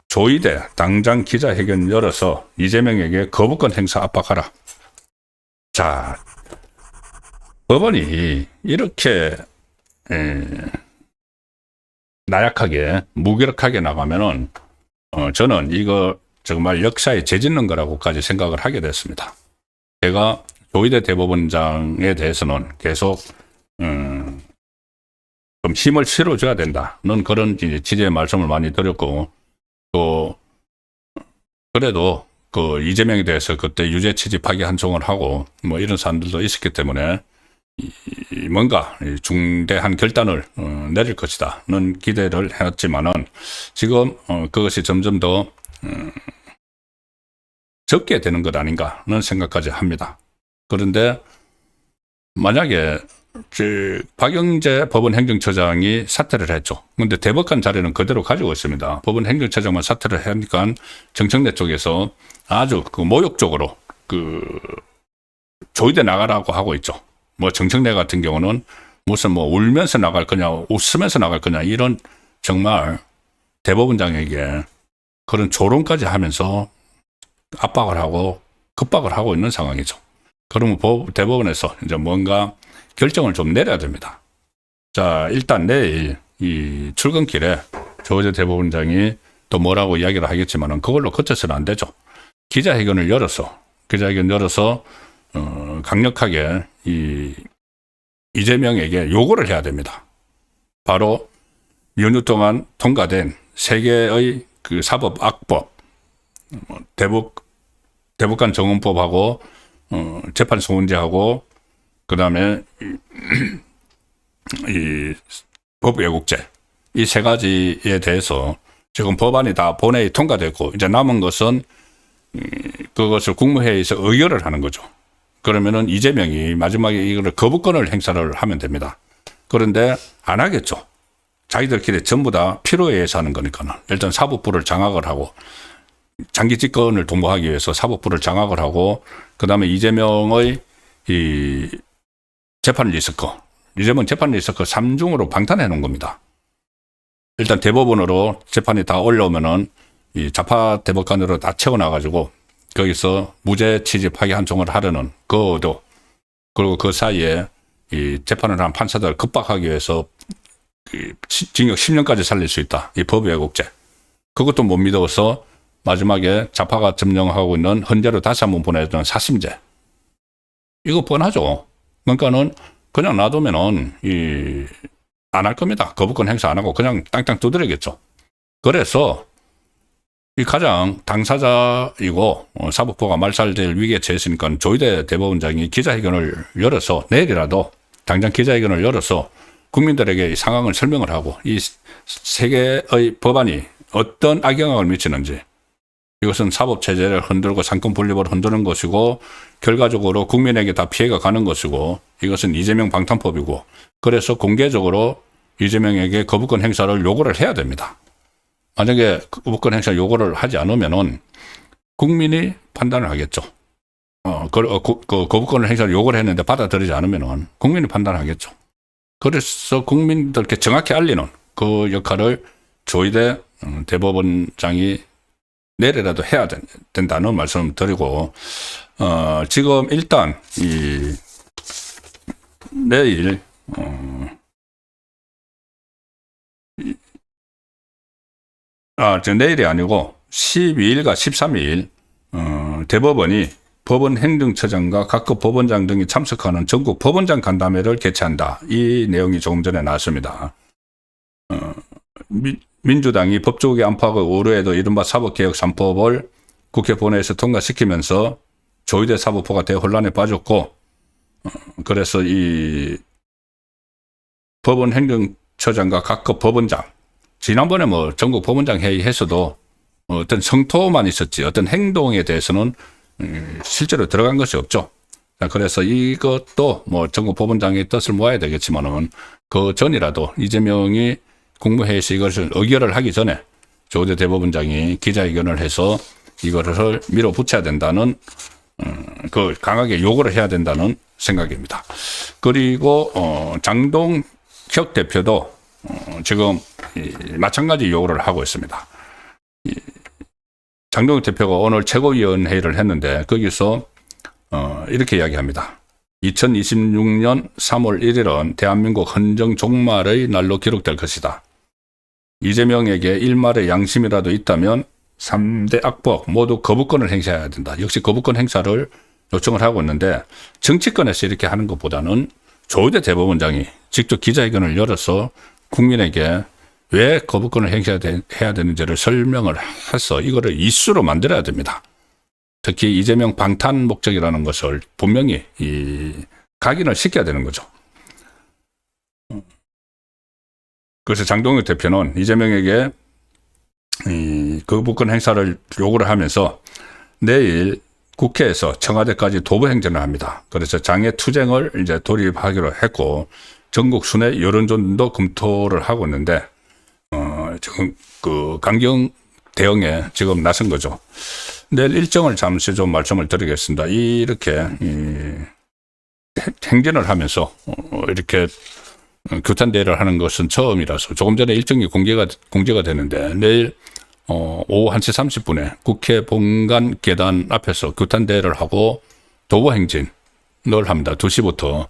조이대 당장 기자회견 열어서 이재명에게 거부권 행사 압박하라. 자, 법원이 이렇게 나약하게 무기력하게 나가면은 저는 이거 정말 역사에 재짓는 거라고까지 생각을 하게 됐습니다. 제가 조이대 대법원장에 대해서는 계속 좀 힘을 실어줘야 된다는 그런 취지의 말씀을 많이 드렸고, 또 그래도 그 이재명에 대해서 그때 유죄 취지 파기환송을 하고 뭐 이런 사람들도 있었기 때문에 뭔가 중대한 결단을 내릴 것이다는 기대를 했지만은 지금 그것이 점점 더 적게 되는 것 아닌가는 생각까지 합니다. 그런데 만약에 박영재 법원 행정처장이 사퇴를 했죠. 그런데 대법관 자리는 그대로 가지고 있습니다. 법원 행정처장만 사퇴를 하니까 정청래 쪽에서 아주 그 모욕적으로 조이대 나가라고 하고 있죠. 뭐 정청래 같은 경우는 무슨 뭐 울면서 나갈 거냐, 웃으면서 나갈 거냐, 이런 정말 대법원장에게 그런 조롱까지 하면서 압박을 하고 급박을 하고 있는 상황이죠. 그러면 대법원에서 이제 뭔가 결정을 좀 내려야 됩니다. 자, 일단 내일 이 출근길에 조이대 대법원장이 또 뭐라고 이야기를 하겠지만은 그걸로 그쳐서는 안 되죠. 기자회견을 열어서 강력하게 이재명에게 요구를 해야 됩니다. 바로 연휴 동안 통과된 세 개의 그 사법 악법, 대법관 정원법하고 재판소원제하고 그다음에 이 법외국제, 이 세 가지에 대해서 지금 법안이 다 본회의 통과됐고 이제 남은 것은 그것을 국무회의에서 의결을 하는 거죠. 그러면은 이재명이 마지막에 이거를 거부권을 행사를 하면 됩니다. 그런데 안 하겠죠. 자기들끼리 전부 다 필요에 의해서 하는 거니까는. 일단 사법부를 장악을 하고 장기 집권을 도모하기 위해서 사법부를 장악을 하고 그다음에 이재명의 이 재판 리스크, 이재명 재판 리스크 3중으로 방탄해 놓은 겁니다. 일단 대법원으로 재판이 다 올라오면은 이 자파 대법관으로 다 채워놔가지고 거기서 무죄 취지 파기환송을 하려는 그것도, 그리고 그 사이에 이 재판을 한 판사들을 급박하기 위해서 징역 10년까지 살릴 수 있다. 이 법외국제. 그것도 못 믿어서 마지막에 자파가 점령하고 있는 헌재로 다시 한번 보내던 사심제. 이거 뻔하죠. 그러니까는 그냥 놔두면은 안 할 겁니다. 거부권 행사 안 하고 그냥 땅땅 두드리겠죠. 그래서 이 가장 당사자이고 사법부가 말살될 위기에 처했으니까 조이대 대법원장이 기자회견을 열어서 내일이라도 당장 기자회견을 열어서 국민들에게 이 상황을 설명을 하고 이 세 개의 법안이 어떤 악영향을 미치는지, 이것은 사법체제를 흔들고 상권 분립을 흔드는 것이고 결과적으로 국민에게 다 피해가 가는 것이고 이것은 이재명 방탄법이고, 그래서 공개적으로 이재명에게 거부권 행사를 요구를 해야 됩니다. 만약에 거부권 행사 요구를 하지 않으면은 국민이 판단을 하겠죠. 거부권을 행사를 요구를 했는데 받아들이지 않으면은 국민이 판단하겠죠. 그래서 국민들께 정확히 알리는 그 역할을 조이대 대법원장이 내일이라도 해야 된다는 말씀을 드리고, 지금 일단 내일 내일이 아니고 12일과 13일 대법원이 법원 행정처장과 각급 법원장 등이 참석하는 전국 법원장 간담회를 개최한다. 이 내용이 조금 전에 나왔습니다. 민주당이 법조계 안팎의 오류에도 이른바 사법개혁 3법을 국회 본회의에서 통과시키면서 조이대 사법부가 대혼란에 빠졌고, 그래서 이 법원 행정처장과 각급 법원장, 지난번에 뭐 전국 법원장 회의에서도 어떤 성토만 있었지 어떤 행동에 대해서는 실제로 들어간 것이 없죠. 그래서 이것도 뭐 전국 법원장의 뜻을 모아야 되겠지만은 그 전이라도 이재명이 국무회의에서 이것을 의결을 하기 전에 조이대 대법원장이 기자회견을 해서 이거를 밀어붙여야 된다는 그 강하게 요구를 해야 된다는 생각입니다. 그리고 장동혁 대표도 지금 마찬가지 요구를 하고 있습니다. 장동혁 대표가 오늘 최고위원회의를 했는데 거기서 이렇게 이야기합니다. 2026년 3월 1일은 대한민국 헌정 종말의 날로 기록될 것이다. 이재명에게 일말의 양심이라도 있다면 3대 악법 모두 거부권을 행사해야 된다. 역시 거부권 행사를 요청을 하고 있는데 정치권에서 이렇게 하는 것보다는 조희대 대법원장이 직접 기자회견을 열어서 국민에게 왜 거부권을 행사해야 되는지를 설명을 해서 이거를 이슈로 만들어야 됩니다. 특히 이재명 방탄 목적이라는 것을 분명히 각인을 시켜야 되는 거죠. 그래서 장동혁 대표는 이재명에게 거부권 행사를 요구를 하면서 내일 국회에서 청와대까지 도보 행진을 합니다. 그래서 장애 투쟁을 이제 돌입하기로 했고 전국 순회 여론조도 검토를 하고 있는데 지금 그 강경 대응에 지금 나선 거죠. 내일 일정을 잠시 좀 말씀을 드리겠습니다. 이렇게 행진을 하면서 이렇게 규탄 대회를 하는 것은 처음이라서 조금 전에 일정이 공개가 되는데 내일 오후 1시 30분에 국회 본관 계단 앞에서 규탄 대회를 하고 도보 행진을 합니다. 2시부터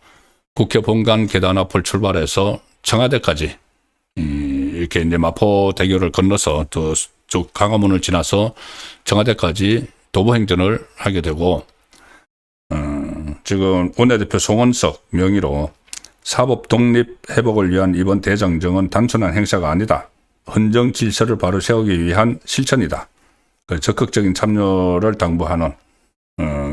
국회 본관 계단 앞을 출발해서 청와대까지 이렇게 이제 마포대교를 건너서 쭉 강화문을 지나서 청와대까지 도보 행진을 하게 되고 지금 원내대표 송원석 명의로 사법 독립 회복을 위한 이번 대장정은 단순한 행사가 아니다. 헌정 질서를 바로 세우기 위한 실천이다. 적극적인 참여를 당부하는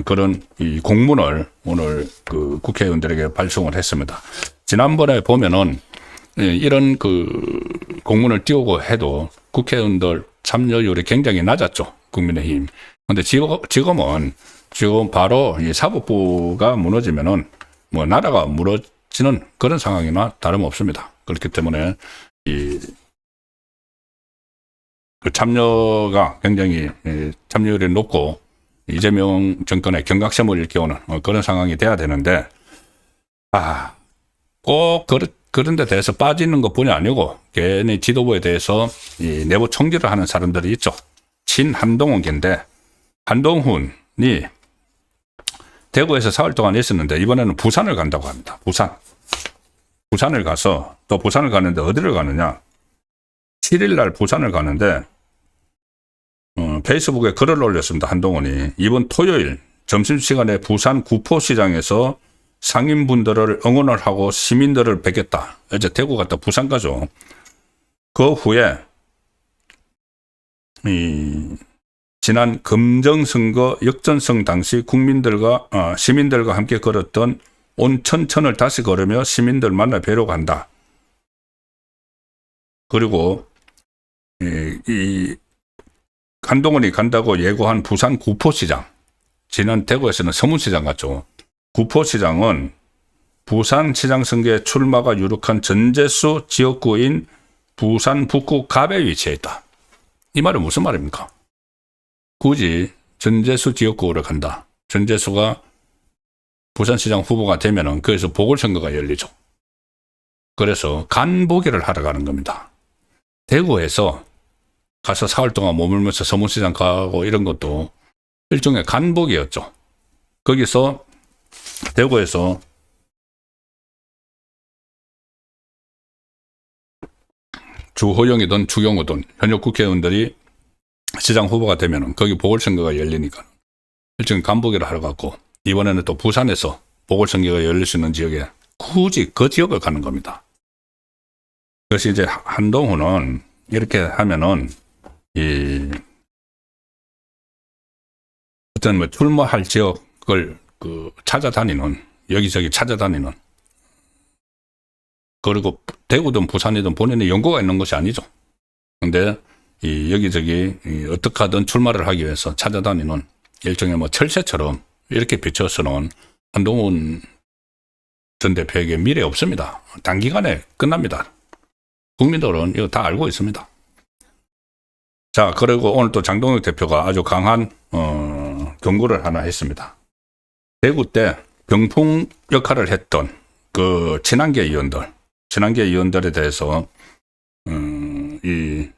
그런 이 공문을 오늘 그 국회의원들에게 발송을 했습니다. 지난번에 보면은 이런 그 공문을 띄우고 해도 국회의원들 참여율이 굉장히 낮았죠. 국민의힘. 근데 지금은 바로 이 사법부가 무너지면은 뭐 나라가 무너지는 그런 상황이나 다름없습니다. 그렇기 때문에 그 참여가 굉장히 참여율이 높고 이재명 정권의 경각심을 일깨우는 그런 상황이 돼야 되는데 꼭 그런 데 대해서 빠지는 것뿐이 아니고 괜히 지도부에 대해서 이 내부 총질을 하는 사람들이 있죠. 친한동훈계인데 한동훈이 대구에서 사흘 동안 있었는데 이번에는 부산을 간다고 합니다. 부산을 가서 또 부산을 가는데 어디를 가느냐. 7일 날 부산을 가는데 페이스북에 글을 올렸습니다. 한동훈이 이번 토요일 점심시간에 부산 구포시장에서 상인분들을 응원을 하고 시민들을 뵙겠다. 이제 대구 갔다 부산 가죠. 그 후에 지난 금정선거 역전성 당시 시민들과 함께 걸었던 온천천을 다시 걸으며 시민들 만나 뵈러 간다. 그리고 한동훈이 간다고 예고한 부산 구포시장, 지난 대구에서는 서문시장 같죠. 구포시장은 부산시장 선거에 출마가 유력한 전재수 지역구인 부산 북구 갑에 위치해 있다. 이 말은 무슨 말입니까? 굳이 전재수 지역구를 간다. 전재수가 부산시장 후보가 되면은 거기서 보궐선거가 열리죠. 그래서 간보기를 하러 가는 겁니다. 대구에서 가서 사흘 동안 머물면서 서문시장 가고 이런 것도 일종의 간보기였죠. 거기서 대구에서 주호영이든 주경호든 현역 국회의원들이 시장 후보가 되면 거기 보궐선거가 열리니까 일종의 간보기를 하러 갔고 이번에는 또 부산에서 보궐선거가 열릴 수 있는 지역에 굳이 그 지역을 가는 겁니다. 그래서 이제 한동훈은 이렇게 하면은 어떤 뭐 출마할 지역을 찾아다니는 여기저기 찾아다니는 그리고 대구든 부산이든 본인의 연고가 있는 것이 아니죠. 근데 여기저기 어떻게 하든 출마를 하기 위해서 찾아다니는 일종의 뭐 철새처럼 이렇게 비춰서는 한동훈 전 대표에게 미래 없습니다. 단기간에 끝납니다. 국민들은 이거 다 알고 있습니다. 자, 그리고 오늘 또 장동혁 대표가 아주 강한 경고를 하나 했습니다. 대구 때 병풍 역할을 했던 그 친한계 의원들에 대해서 이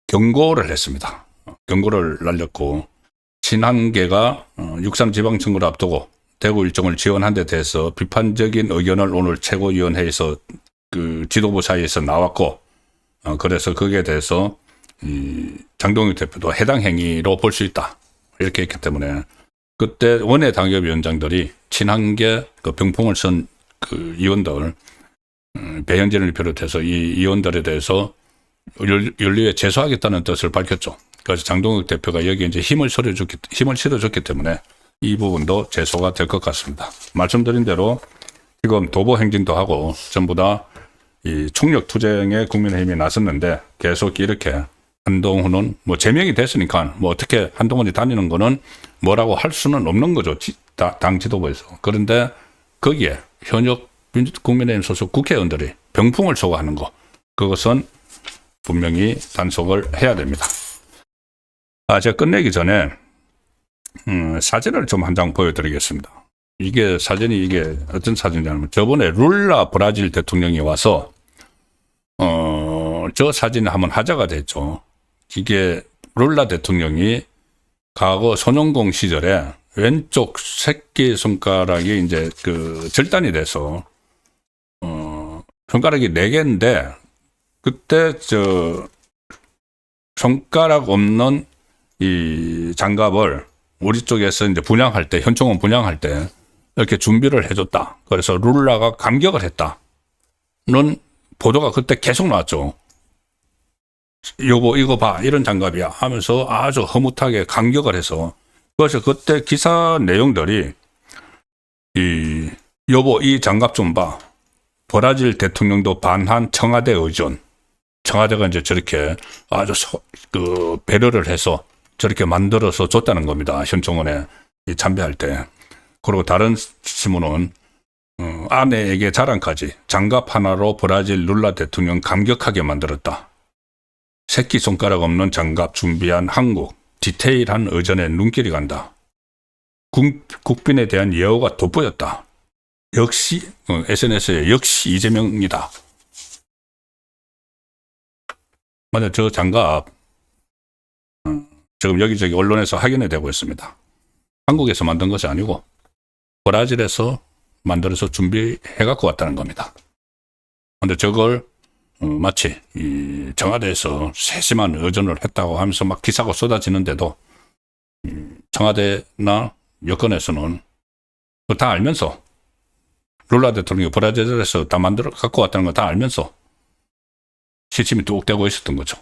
경고를 했습니다. 경고를 날렸고, 친한계가 6.3 지방선거를 앞두고 대구 일정을 지원한 데 대해서 비판적인 의견을 오늘 최고위원회에서 그 지도부 사이에서 나왔고, 그래서 거기에 대해서 이 장동혁 대표도 해당 행위로 볼 수 있다, 이렇게 했기 때문에 그때 원외 당협위원장들이 친한계 그 병풍을 쓴 그 의원들, 배현진을 비롯해서 이 의원들에 대해서 윤리에 제소하겠다는 뜻을 밝혔죠. 그래서 장동혁 대표가 여기에 이제 힘을 실어줬기 때문에 이 부분도 제소가 될 것 같습니다. 말씀드린 대로 지금 도보 행진도 하고 전부 다 이 총력 투쟁에 국민의힘이 나섰는데, 계속 이렇게 한동훈은 뭐 제명이 됐으니까 뭐 어떻게 한동훈이 다니는 거는 뭐라고 할 수는 없는 거죠, 당 지도부에서. 그런데 거기에 현역 국민의힘 소속 국회의원들이 병풍을 쏘고 하는 거, 그것은 분명히 단속을 해야 됩니다. 제가 끝내기 전에 사진을 좀 한 장 보여드리겠습니다. 이게 어떤 사진이냐면, 저번에 룰라 브라질 대통령이 와서 저 사진이 한번 화제가 됐죠. 이게 룰라 대통령이 과거 손영공 시절에 왼쪽 새끼 손가락이 이제 그 절단이 돼서 손가락이 4개인데, 그때 저 손가락 없는 이 장갑을 우리 쪽에서 이제 분양할 때, 현충원 분양할 때 이렇게 준비를 해줬다. 그래서 룰라가 감격을 했다는 보도가 그때 계속 나왔죠. 여보, 이거 봐, 이런 장갑이야 하면서 아주 허무하게 감격을 해서, 그래서 그때 기사 내용들이 여보, 이 장갑 좀 봐, 브라질 대통령도 반한 청와대 의존, 청와대가 이제 저렇게 아주 배려를 해서 저렇게 만들어서 줬다는 겁니다, 현충원에 참배할 때. 그리고 다른 신문은 아내에게 자랑까지, 장갑 하나로 브라질 룰라 대통령 감격하게 만들었다. 새끼손가락 없는 장갑 준비한 한국, 디테일한 의전에 눈길이 간다. 국빈에 대한 예우가 돋보였다. 역시 SNS에 역시 이재명이다. 맞아, 저 장갑 지금 여기저기 언론에서 확인이 되고 있습니다. 한국에서 만든 것이 아니고 브라질에서 만들어서 준비해 갖고 왔다는 겁니다. 근데 저걸 마치 이 청와대에서 세심한 의전을 했다고 하면서 막 기사가 쏟아지는데도 청와대나 여권에서는 다 알면서, 룰라 대통령이 브라질에서 다 만들어 갖고 왔다는 거 다 알면서 시침이 뚝 떼고 있었던 거죠.